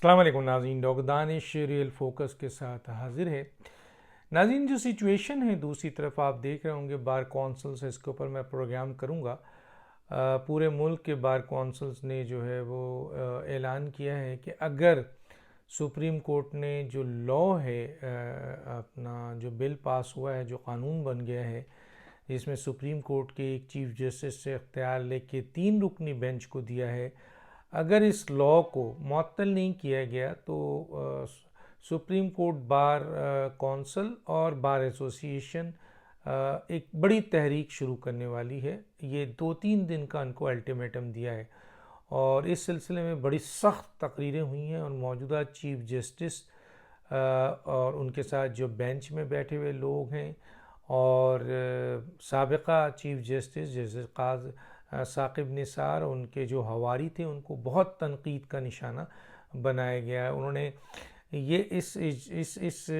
السلام علیکم ناظرین، ڈاکٹر دانش ریئل فوکس کے ساتھ حاضر ہے۔ ناظرین، جو سچویشن ہے دوسری طرف آپ دیکھ رہے ہوں گے، بار کونسلز ہے، اس کے اوپر میں پروگرام کروں گا۔ پورے ملک کے بار کونسلز نے جو ہے وہ اعلان کیا ہے کہ اگر سپریم کورٹ نے جو لا ہے، اپنا جو بل پاس ہوا ہے، جو قانون بن گیا ہے، جس میں سپریم کورٹ کے ایک چیف جسٹس سے اختیار لے کے 3 رکنی بینچ کو دیا ہے، اگر اس لا کو معطل نہیں کیا گیا تو سپریم کورٹ بار کونسل اور بار ایسوسی ایشن ایک بڑی تحریک شروع کرنے والی ہے۔ یہ 2-3 دن کا ان کو الٹیمیٹم دیا ہے، اور اس سلسلے میں بڑی سخت تقریریں ہوئی ہیں، اور موجودہ چیف جسٹس اور ان کے ساتھ جو بینچ میں بیٹھے ہوئے لوگ ہیں، اور سابقہ چیف جسٹس جیسے ثاقب نثار، ان کے جو حواری تھے، ان کو بہت تنقید کا نشانہ بنایا گیا ہے۔ انہوں نے یہ اس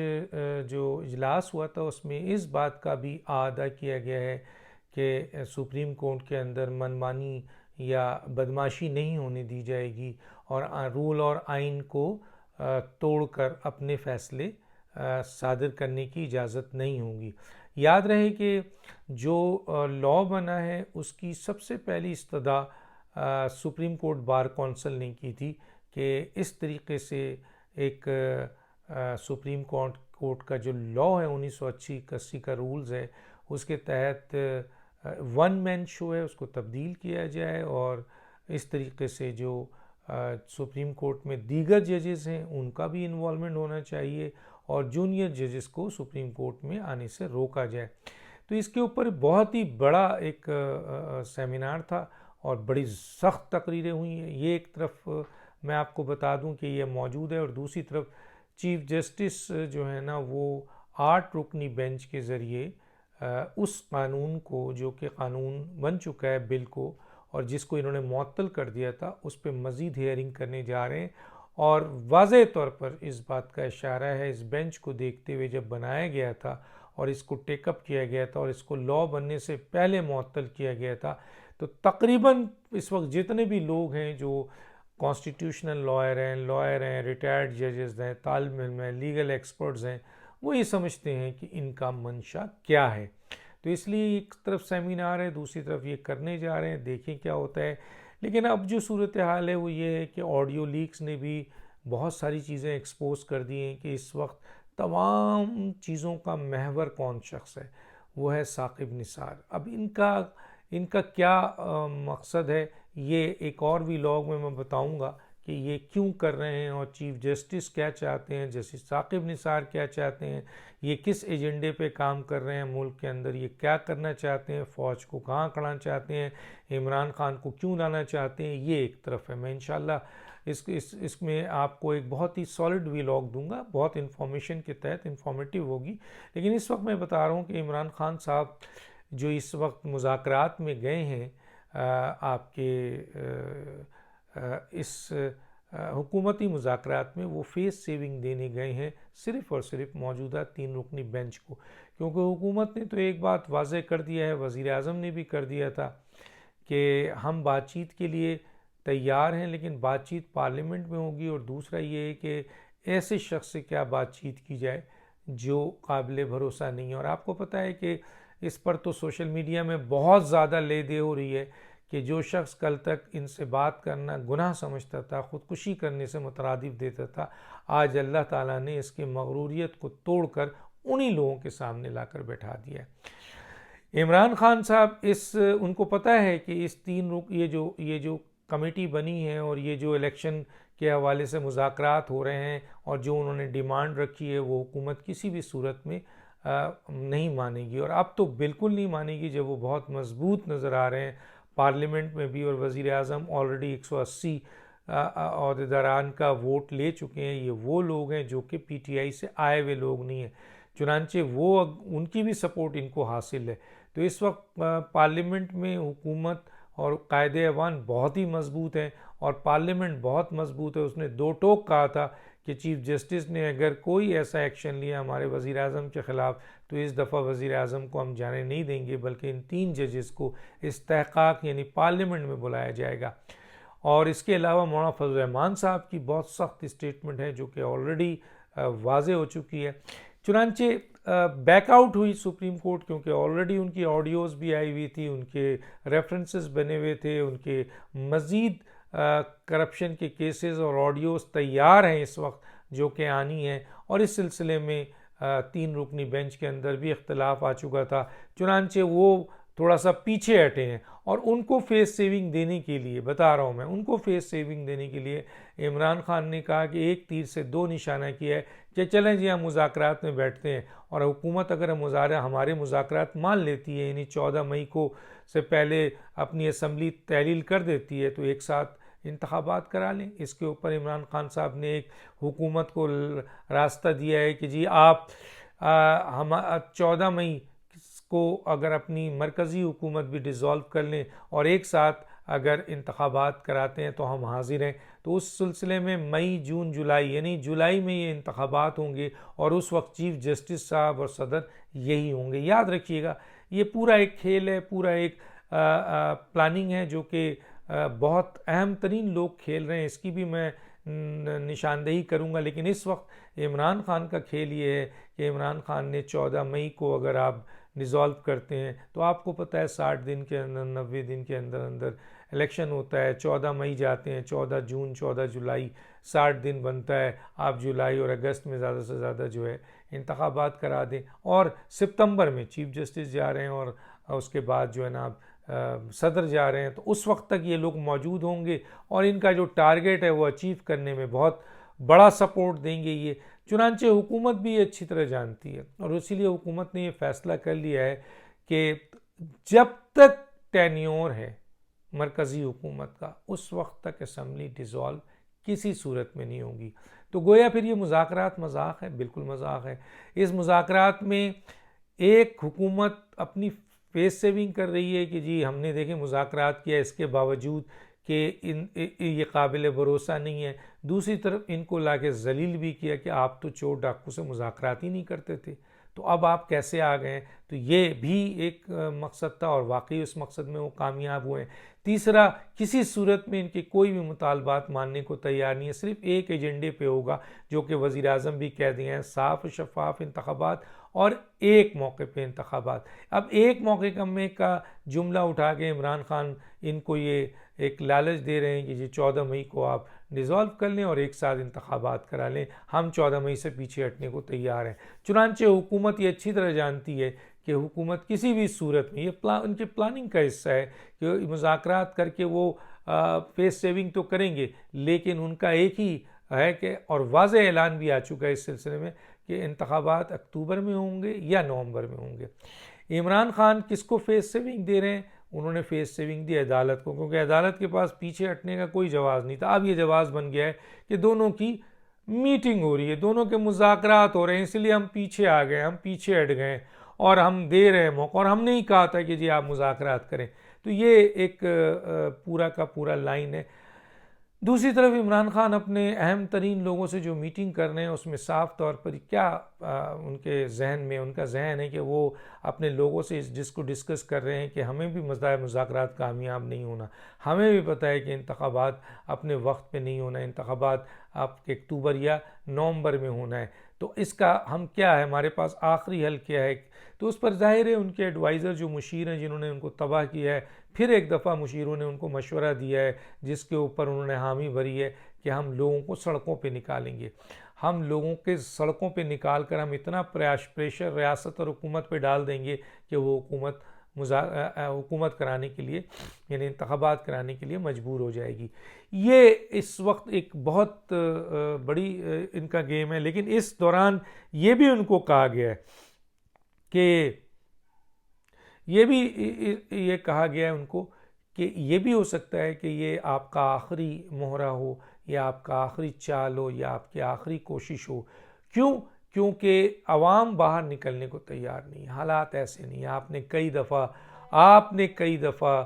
جو اجلاس ہوا تھا، اس میں اس بات کا بھی اعادہ کیا گیا ہے کہ سپریم کورٹ کے اندر منمانی یا بدمعاشی نہیں ہونے دی جائے گی، اور رول اور آئین کو توڑ کر اپنے فیصلے صادر کرنے کی اجازت نہیں ہوگی۔ یاد رہے کہ جو لا بنا ہے اس کی سب سے پہلی استدعا سپریم کورٹ بار کونسل نے کی تھی کہ اس طریقے سے ایک سپریم کورٹ کا جو لا ہے 1980 کا رولز ہے، اس کے تحت 1 مین شو ہے، اس کو تبدیل کیا جائے، اور اس طریقے سے جو سپریم کورٹ میں دیگر ججز ہیں ان کا بھی انوالومنٹ ہونا چاہیے، اور جونیئر ججز کو سپریم کورٹ میں آنے سے روکا جائے۔ تو اس کے اوپر بہت ہی بڑا ایک سیمینار تھا، اور بڑی سخت تقریریں ہوئی ہیں۔ یہ ایک طرف میں آپ کو بتا دوں کہ یہ موجود ہے، اور دوسری طرف چیف جسٹس جو ہے نا، وہ 8 رکنی بینچ کے ذریعے اس قانون کو، جو کہ قانون بن چکا ہے بل کو، اور جس کو انہوں نے معطل کر دیا تھا، اس پہ مزید ہیئرنگ کرنے جا رہے ہیں۔ اور واضح طور پر اس بات کا اشارہ ہے، اس بینچ کو دیکھتے ہوئے جب بنایا گیا تھا اور اس کو ٹیک اپ کیا گیا تھا، اور اس کو لا بننے سے پہلے معطل کیا گیا تھا، تو تقریباً اس وقت جتنے بھی لوگ ہیں جو کانسٹیٹیوشنل لائر ہیں، ریٹائرڈ ججز ہیں، طالب علم ہیں، لیگل ایکسپرٹس ہیں، وہ یہ سمجھتے ہیں کہ ان کا منشا کیا ہے۔ تو اس لیے ایک طرف سیمینار ہے، دوسری طرف یہ کرنے جا رہے ہیں، دیکھیں کیا ہوتا ہے۔ لیکن اب جو صورتحال ہے وہ یہ ہے کہ آڈیو لیکس نے بھی بہت ساری چیزیں ایکسپوز کر دی ہیں کہ اس وقت تمام چیزوں کا محور کون شخص ہے، وہ ہے ثاقب نثار۔ اب ان کا کیا مقصد ہے، یہ ایک اور ویلاگ میں بتاؤں گا کہ یہ کیوں کر رہے ہیں، اور چیف جسٹس کیا چاہتے ہیں، جیسے ثاقب نثار کیا چاہتے ہیں، یہ کس ایجنڈے پہ کام کر رہے ہیں ملک کے اندر، یہ کیا کرنا چاہتے ہیں، فوج کو کہاں کھڑنا چاہتے ہیں، عمران خان کو کیوں لانا چاہتے ہیں، یہ ایک طرف ہے۔ میں انشاءاللہ اس میں آپ کو ایک بہت ہی سالڈ ویلاگ دوں گا، بہت انفارمیشن کے تحت انفارمیٹیو ہوگی۔ لیکن اس وقت میں بتا رہا ہوں کہ عمران خان صاحب جو اس وقت مذاکرات میں گئے ہیں، آپ کے اس حکومتی مذاکرات میں، وہ فیس سیونگ دینے گئے ہیں صرف اور صرف موجودہ 3 رکنی بینچ کو، کیونکہ حکومت نے تو ایک بات واضح کر دیا ہے، وزیر اعظم نے بھی کر دیا تھا کہ ہم بات چیت کے لیے تیار ہیں، لیکن بات چیت پارلیمنٹ میں ہوگی، اور دوسرا یہ ہے کہ ایسے شخص سے کیا بات چیت کی جائے جو قابل بھروسہ نہیں ہے۔ اور آپ کو پتہ ہے کہ اس پر تو سوشل میڈیا میں بہت زیادہ لے دے ہو رہی ہے کہ جو شخص کل تک ان سے بات کرنا گناہ سمجھتا تھا، خودکشی کرنے سے مترادف دیتا تھا، آج اللہ تعالیٰ نے اس کی مغروریت کو توڑ کر انہی لوگوں کے سامنے لا کر بیٹھا دیا ہے۔ عمران خان صاحب ان کو پتہ ہے کہ اس یہ جو کمیٹی بنی ہے، اور یہ جو الیکشن کے حوالے سے مذاکرات ہو رہے ہیں، اور جو انہوں نے ڈیمانڈ رکھی ہے، وہ حکومت کسی بھی صورت میں نہیں مانے گی، اور اب تو بالکل نہیں مانے گی جب وہ بہت مضبوط نظر آ رہے ہیں پارلیمنٹ میں بھی، اور وزیر اعظم آلریڈی 180 عہدیداران کا ووٹ لے چکے ہیں۔ یہ وہ لوگ ہیں جو کہ پی ٹی آئی سے آئے ہوئے لوگ نہیں ہیں، چنانچہ ان کی بھی سپورٹ ان کو حاصل ہے۔ تو اس وقت پارلیمنٹ میں حکومت اور قائد ایوان بہت ہی مضبوط ہیں، اور پارلیمنٹ بہت مضبوط ہے۔ اس نے 2 ٹوک کہا تھا کہ چیف جسٹس نے اگر کوئی ایسا ایکشن لیا ہمارے وزیر اعظم کے خلاف، تو اس دفعہ وزیر اعظم کو ہم جانے نہیں دیں گے، بلکہ ان 3 ججز کو استحقاق یعنی پارلیمنٹ میں بلایا جائے گا۔ اور اس کے علاوہ مولانا فضل الرحمان صاحب کی بہت سخت اسٹیٹمنٹ ہے جو کہ آلریڈی واضح ہو چکی ہے. چنانچہ بیک آؤٹ ہوئی سپریم کورٹ کیونکہ آلریڈی ان کی آڈیوز بھی آئی ہوئی تھی, ان کے ریفرنسز بنے ہوئے تھے, ان کے مزید کرپشن کے کیسز اور آڈیوز تیار ہیں اس وقت جو کہ آنی ہیں, اور اس سلسلے میں 3 رکنی بینچ کے اندر بھی اختلاف آ چکا تھا. چنانچہ وہ تھوڑا سا پیچھے ہٹے ہیں, اور ان کو فیس سیونگ دینے کے لیے بتا رہا ہوں میں, ان کو فیس سیونگ دینے کے لیے عمران خان نے کہا کہ ایک تیر سے 2 نشانہ کیا ہے کہ چلیں جی ہم مذاکرات میں بیٹھتے ہیں, اور حکومت اگر ہمارے مذاکرات مان لیتی ہے, یعنی 14 مئی کو سے پہلے اپنی اسمبلی تحلیل کر دیتی ہے, تو ایک ساتھ انتخابات کرا لیں. اس کے اوپر عمران خان صاحب نے ایک حکومت کو راستہ دیا ہے کہ جی آپ 14 مئی کو اگر اپنی مرکزی حکومت بھی ڈیزالو کر لیں اور ایک ساتھ اگر انتخابات کراتے ہیں تو ہم حاضر ہیں. تو اس سلسلے میں مئی, جون, جولائی یعنی جولائی میں یہ انتخابات ہوں گے, اور اس وقت چیف جسٹس صاحب اور صدر یہی ہوں گے. یاد رکھیے گا یہ پورا ایک کھیل ہے, پورا ایک پلاننگ ہے جو کہ بہت اہم ترین لوگ کھیل رہے ہیں. اس کی بھی میں نشاندہی کروں گا, لیکن اس وقت عمران خان کا کھیل یہ ہے کہ عمران خان نے 14 مئی کو اگر آپ ڈیزالو کرتے ہیں تو آپ کو پتہ ہے 60 دن کے اندر 90 دن کے اندر الیکشن ہوتا ہے. 14 مئی جاتے ہیں, 14 جون, 14 جولائی, 60 دن بنتا ہے. آپ جولائی اور اگست میں زیادہ سے زیادہ جو ہے انتخابات کرا دیں, اور ستمبر میں چیف جسٹس جا رہے ہیں اور اس کے بعد جو ہے نا صدر جا رہے ہیں, تو اس وقت تک یہ لوگ موجود ہوں گے اور ان کا جو ٹارگیٹ ہے وہ اچیو کرنے میں بہت بڑا سپورٹ دیں گے یہ. چنانچہ حکومت بھی اچھی طرح جانتی ہے, اور اسی لیے حکومت نے یہ فیصلہ کر لیا ہے کہ جب تک ٹینیور ہے مرکزی حکومت کا اس وقت تک اسمبلی ڈیزالو کسی صورت میں نہیں ہوگی. تو گویا پھر یہ مذاکرات مذاق ہے, بالکل مذاق ہے. اس مذاکرات میں ایک حکومت اپنی فیس سیونگ کر رہی ہے کہ جی ہم نے دیکھیں مذاکرات کیا, اس کے باوجود کہ یہ قابل بھروسہ نہیں ہے. دوسری طرف ان کو لا کے ذلیل بھی کیا کہ آپ تو چور ڈاکو سے مذاکرات ہی نہیں کرتے تھے, تو اب آپ کیسے آ گئے ہیں. تو یہ بھی ایک مقصد تھا اور واقعی اس مقصد میں وہ کامیاب ہوئے. تیسرا, کسی صورت میں ان کے کوئی بھی مطالبات ماننے کو تیار نہیں ہے, صرف ایک ایجنڈے پہ ہوگا جو کہ وزیر اعظم بھی کہہ دیا ہیں, صاف و شفاف انتخابات اور ایک موقع پہ انتخابات. اب ایک موقع میں کا جملہ اٹھا کے عمران خان ان کو یہ ایک لالچ دے رہے ہیں کہ جی 14 مئی کو آپ ڈیزالو کر لیں اور ایک ساتھ انتخابات کرا لیں, ہم 14 مئی سے پیچھے ہٹنے کو تیار ہیں. چنانچہ حکومت یہ اچھی طرح جانتی ہے کہ حکومت کسی بھی صورت میں, یہ ان کی پلاننگ کا حصہ ہے کہ مذاکرات کر کے وہ فیس سیونگ تو کریں گے, لیکن ان کا ایک ہی ہے کہ, اور واضح اعلان بھی آ چکا ہے اس سلسلے میں, کہ انتخابات اکتوبر میں ہوں گے یا نومبر میں ہوں گے. عمران خان کس کو فیس سیونگ دے رہے ہیں؟ انہوں نے فیس سیونگ دی عدالت کو, کیونکہ عدالت کے پاس پیچھے ہٹنے کا کوئی جواز نہیں تھا. اب یہ جواز بن گیا ہے کہ دونوں کی میٹنگ ہو رہی ہے, دونوں کے مذاکرات ہو رہے ہیں, اس لیے ہم پیچھے آ گئے, ہم پیچھے ہٹ گئے اور ہم دے رہے ہیں موقع, اور ہم نے ہی کہا تھا کہ جی آپ مذاکرات کریں. تو یہ ایک پورا کا پورا لائن ہے. دوسری طرف عمران خان اپنے اہم ترین لوگوں سے جو میٹنگ کر رہے ہیں اس میں صاف طور پر کیا ان کے ذہن میں, ان کا ذہن ہے کہ وہ اپنے لوگوں سے جس کو ڈسکس کر رہے ہیں کہ ہمیں بھی مذاکرات کامیاب نہیں ہونا, ہمیں بھی پتہ ہے کہ انتخابات اپنے وقت پہ نہیں ہونا, انتخابات آپ کے اکتوبر یا نومبر میں ہونا ہے, تو اس کا ہم کیا ہے, ہمارے پاس آخری حل کیا ہے. تو اس پر ظاہر ہے ان کے ایڈوائزر جو مشیر ہیں جنہوں نے ان کو تباہ کیا ہے, پھر ایک دفعہ مشیروں نے ان کو مشورہ دیا ہے جس کے اوپر انہوں نے حامی بھری ہے کہ ہم لوگوں کو سڑکوں پہ نکالیں گے, ہم لوگوں کے سڑکوں پہ نکال کر ہم اتنا پریشر ریاست اور حکومت پہ ڈال دیں گے کہ وہ حکومت کرانے کے لیے, یعنی انتخابات کرانے کے لیے مجبور ہو جائے گی. یہ اس وقت ایک بہت بڑی ان کا گیم ہے. لیکن اس دوران یہ بھی ان کو کہا گیا ہے کہ یہ کہا گیا ہے ان کو کہ یہ بھی ہو سکتا ہے کہ یہ آپ کا آخری مہرہ ہو یا آپ کا آخری چال ہو یا آپ کی آخری کوشش ہو. کیونکہ عوام باہر نکلنے کو تیار نہیں, حالات ایسے نہیں. آپ نے کئی دفعہ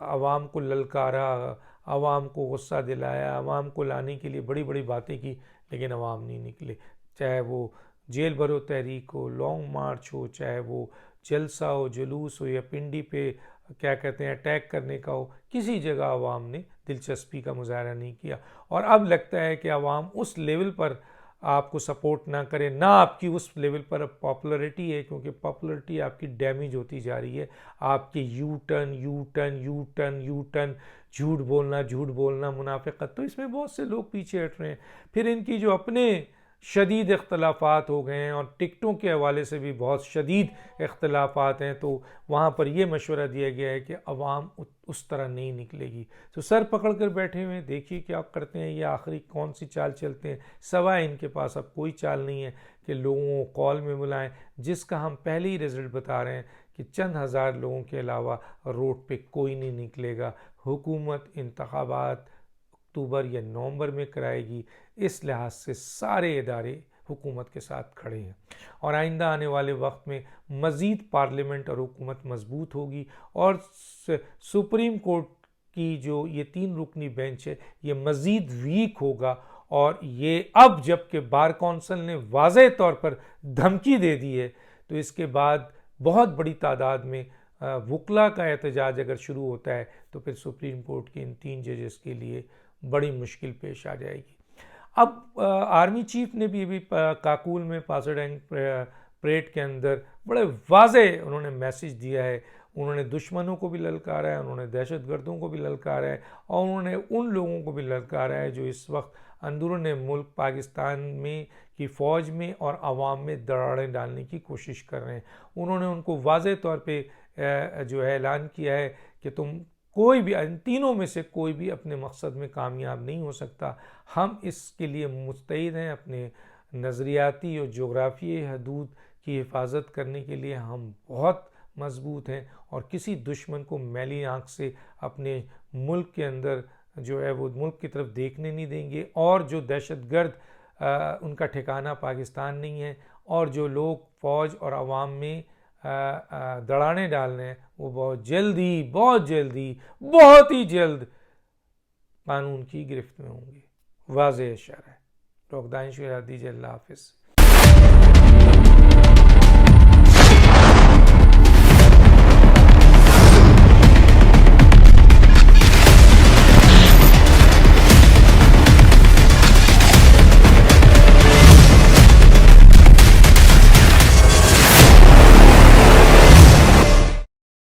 عوام کو للکارا, عوام کو غصہ دلایا, عوام کو لانے کے لیے بڑی بڑی باتیں کی, لیکن عوام نہیں نکلے. چاہے وہ جیل بھرو تحریک ہو, لانگ مارچ ہو, چاہے وہ جلسہ ہو, جلوس ہو, یا پنڈی پہ کیا کہتے ہیں اٹیک کرنے کا ہو، کسی جگہ عوام نے دلچسپی کا مظاہرہ نہیں کیا. اور اب لگتا ہے کہ عوام اس لیول پر آپ کو سپورٹ نہ کرے، نہ آپ کی اس لیول پر اب پاپولرٹی ہے، کیونکہ پاپولرٹی آپ کی ڈیمیج ہوتی جا رہی ہے. آپ کے یو ٹرن، جھوٹ بولنا، منافقت، تو اس میں بہت سے لوگ پیچھے ہٹ رہے ہیں. پھر ان کی جو اپنے شدید اختلافات ہو گئے ہیں اور ٹکٹوں کے حوالے سے بھی بہت شدید اختلافات ہیں، تو وہاں پر یہ مشورہ دیا گیا ہے کہ عوام اس طرح نہیں نکلے گی. تو سر پکڑ کر بیٹھے ہوئے ہیں، دیکھیے کیا کرتے ہیں، یہ آخری کون سی چال چلتے ہیں. سوائے ان کے پاس اب کوئی چال نہیں ہے کہ لوگوں کو کال میں بلائیں، جس کا ہم پہلے ہی رزلٹ بتا رہے ہیں کہ چند ہزار لوگوں کے علاوہ روڈ پہ کوئی نہیں نکلے گا. حکومت انتخابات اکتوبر یا نومبر میں کرائے گی، اس لحاظ سے سارے ادارے حکومت کے ساتھ کھڑے ہیں. اور آئندہ آنے والے وقت میں مزید پارلیمنٹ اور حکومت مضبوط ہوگی، اور سپریم کورٹ کی جو یہ 3 رکنی بینچ ہے یہ مزید ویک ہوگا. اور یہ اب جب کہ بار کونسل نے واضح طور پر دھمکی دے دی ہے، تو اس کے بعد بہت بڑی تعداد میں وکلا کا احتجاج اگر شروع ہوتا ہے تو پھر سپریم کورٹ کے ان 3 ججز کے لیے بڑی مشکل پیش آ جائے گی. اب آرمی چیف نے بھی ابھی کاکول میں پاسڈینگ پریڈ کے اندر بڑے واضح انہوں نے میسج دیا ہے. انہوں نے دشمنوں کو بھی للکارا ہے، انہوں نے دہشت گردوں کو بھی للکارا ہے، اور انہوں نے ان لوگوں کو بھی للکارا ہے جو اس وقت اندرون ملک پاکستان میں کی فوج میں اور عوام میں دراڑیں ڈالنے کی کوشش کر رہے ہیں. انہوں نے ان کو واضح طور پہ جو ہے اعلان کیا ہے کہ تم کوئی بھی، ان تینوں میں سے کوئی بھی اپنے مقصد میں کامیاب نہیں ہو سکتا. ہم اس کے لیے مستعد ہیں، اپنے نظریاتی اور جغرافیائی حدود کی حفاظت کرنے کے لیے ہم بہت مضبوط ہیں، اور کسی دشمن کو میلی آنکھ سے اپنے ملک کے اندر جو ہے وہ ملک کی طرف دیکھنے نہیں دیں گے. اور جو دہشت گرد ان کا ٹھکانہ پاکستان نہیں ہے، اور جو لوگ فوج اور عوام میں دڑانے ڈالنے ہیں، وہ بہت ہی جلد قانون کی گرفت میں ہوں گے. واضح اشارہ ہے. ڈاکٹر دانش دیجیے. اللہ حافظ.